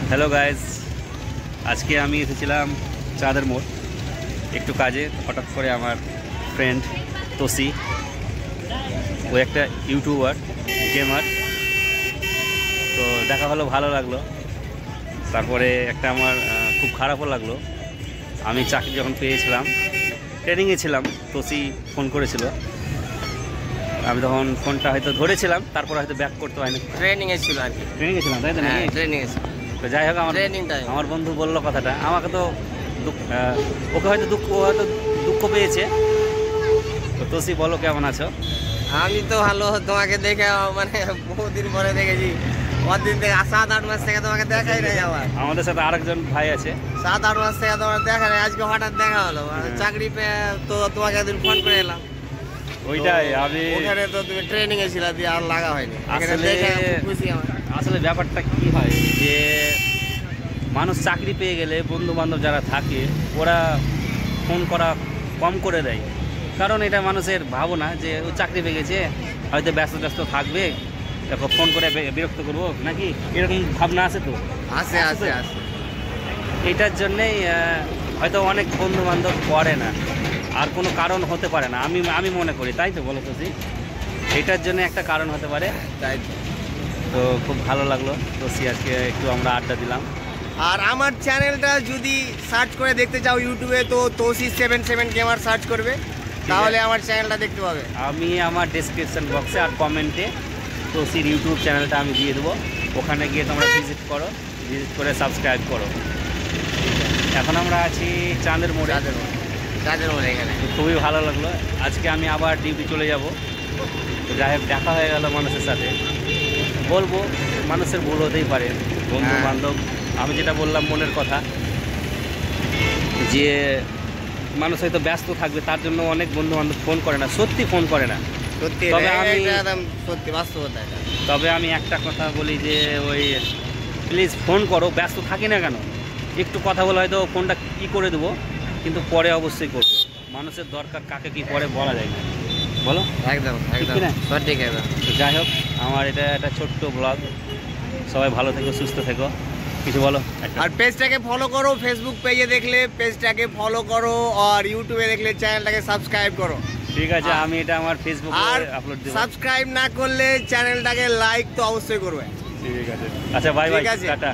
Hello guys, আজকে আমি এসেছিলাম চাঁদের মোড় একটু কাজে। হঠাৎ করে আমার ফ্রেন্ড তোসি, ও একটা ইউটিউবার গেমার, তো দেখা হলো, ভালো লাগলো। তারপরে একটা আমার খুব খারাপও লাগলো। আমি চাকরি যখন পেয়েছিলাম, ট্রেনিংয়ে ছিলাম, তোসি ফোন করেছিল। আমি তখন ফোনটা হয়তো ধরেছিলাম, তারপর হয়তো ব্যাক করতে হয়নি। ট্রেনিংয়ে ছিল আর কি, ট্রেনিংয়ে ছিলাম, তাই তো? ট্রেনিংয়ে ছিল। তো যাই হোক, আমার বন্ধু বললো কথাটা, আমাকে তো ওকে হয়তো দুঃখ পেয়েছে। তো তোসি বলো, কেমন আছো? আমি তো ভালো, তোমাকে দেখে মানে বহুদিন পরে দেখেছি। কতদিন থেকে 7-8 মাস থেকে তোমাকে দেখাই নাই। আমাদের সাথে আরেকজন ভাই আছে, 7-8 মাস থেকে তোমার দেখা নাই, আজকে হঠাৎ দেখা হলো। চাকরি পেয়ে তো তোমাকে একদিন ফোন করে এলাম। ওইটাই আমি ওখানে তো তুমি ট্রেনিং এ ছিলা, দিয়ে আর লাগা হয়নি। আসলে ব্যাপারটা কি হয় যে মানুষ চাকরি পেয়ে গেলে বন্ধু বান্ধব যারা থাকে ওরা ফোন করা কম করে দেয়। কারণ এটা মানুষের ভাবনা যে ও চাকরি পেয়ে গেছে, হয়তো ব্যস্ত থাকবে, দেখো ফোন করে বিরক্ত করবো নাকি, এরকম ভাবনা আছে। তো আছে। এটার জন্যেই হয়তো অনেক বন্ধু বান্ধব করে না, আর কোনো কারণ হতে পারে না, আমি মনে করি। তাই তো বলো তোসি? এটার জন্য একটা কারণ হতে পারে। তাই তো খুব ভালো লাগলো তোসি, আজকে একটু আমরা আড্ডা দিলাম। আর আমার চ্যানেলটা যদি সার্চ করে দেখতে চাও ইউটিউবে, তো তোসি77 গেমার সার্চ করবে, তাহলে আমার চ্যানেলটা দেখতে পাবে। আমি আমার ডেসক্রিপশন বক্সে আর কমেন্টে তোসির ইউটিউব চ্যানেলটা আমি দিয়ে দেবো, ওখানে গিয়ে তোমরা ভিজিট করে সাবস্ক্রাইব করো। এখন আমরা আছি চাঁদের মোড়ে। এখানে খুবই ভালো লাগলো। আজকে আমি আবার ডিউটি চলে যাব। তো যাই হোক, দেখা হয়ে গেল মানুষের সাথে। বলবো, মানুষের ভুল হতেই পারে, বন্ধু বান্ধব। আমি যেটা বললাম মনের কথা, যে মানুষ হয়তো ব্যস্ত থাকবে, তার জন্য অনেক বন্ধু বান্ধব ফোন করে না, সত্যি ফোন করে না। তবে আমি একটা কথা বলি যে ওই প্লিজ ফোন করো, ব্যস্ত থাকি না কেন, একটু কথা বলে হয়তো ফোনটা কি করে দেবো, কিন্তু পরে অবশ্যই করবো। মানুষের দরকার কাকে কি পরে বলা যায় না, বলো? একদম সঠিক। যাই হোক, আমার এটা একটা ছোট্ট ব্লগ। সবাই ভালো থেকো, সুস্থ থেকো। কিছু বলো। আর পেজটাকে ফলো করো, ফেসবুক পেজে দেখলে পেজটাকে ফলো করো, আর ইউটিউবে দেখলে চ্যানেলটাকে সাবস্ক্রাইব করো। ঠিক আছে, আমি এটা আমার ফেসবুকে আপলোড দেব। সাবস্ক্রাইব না করলে চ্যানেলটাকে লাইক তো অবশ্যই করবে। ঠিক আছে, আচ্ছা, বাই বাই, টাটা।